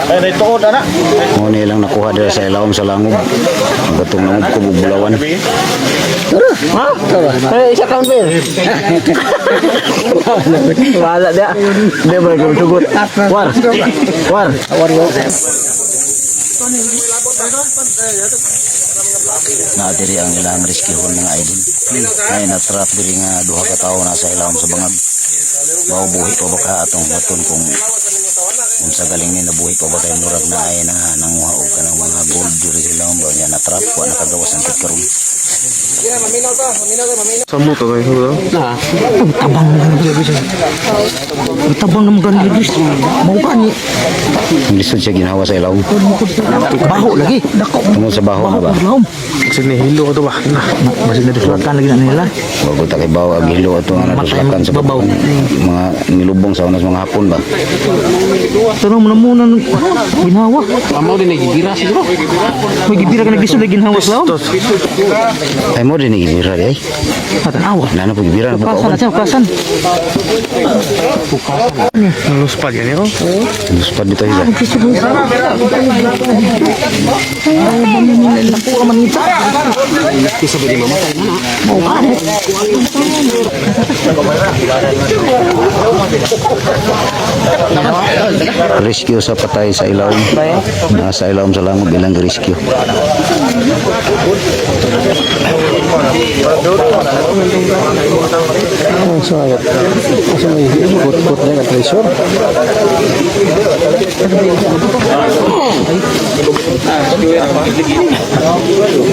Ay, tuod ana. Mo ni lang nakuha dira sa ilawom sa langub. Gatong langub ko bulawan. Ha? Ay, isa count ba? Wala dia. Dia boleh kemudian war. War. War yo. Na diri ang ilang rescue mga idol. Ay na-trap diri nga duha ka tawo nasa ilawom sa bangag. Mao buhi pa ba ka atong baton kung sa galing ni nabuhi pa ba kay murag na ay na nanguha og kanang mga gold diri sa ilawom ba niya na-trap wa nakagawas ang karon. Sambut to guys, bro. Nah, tabang naman guys. Tabang naman guys. Mau kan ni. Lisod siya ginawa sa ilawom. Baho lagi. Dako. Tungod sa baho na ba? Sini hilo to ba? Nah, Masih ada sulatan lagi na nila. Bago ta kay bawo ag hilo ato nga natulakan sa babaw. mga nilubong sa unas mga hapon ba. Tanong mo na muna ginawa. Amo din nagibira siguro. May gibira ka naglisod lagi ginawa sa laom. Ay mo din ibira ay. Tanawa. Nana po ibira na Kasan po. aja kasan. Luspad yan yo. Luspad dito higa. Lampu man ito. Bisa ba di mamatay na? Mau kan. Rescue sa patay sa ilawom. Nasa ilawom sa langub ilang rescue. Oh, sayap. Asa may ikot-ikot na treasure.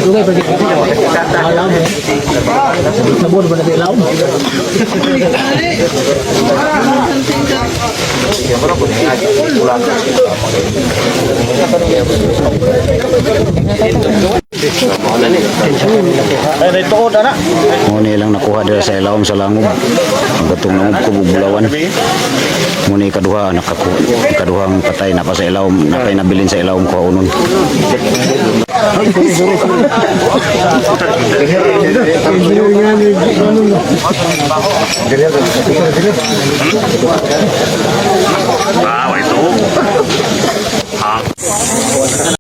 Dugay pergi. Alam. Sabon ba na ilaw? Ay, tuod ana. Mo ni lang nakuha dira sa ilawom sa langub. Gatong langub ko bulawan. Mo ni kaduha kaduhang patay na pa sa ilawom, na pay nabilin sa ilawom ko unon. Ah, itu.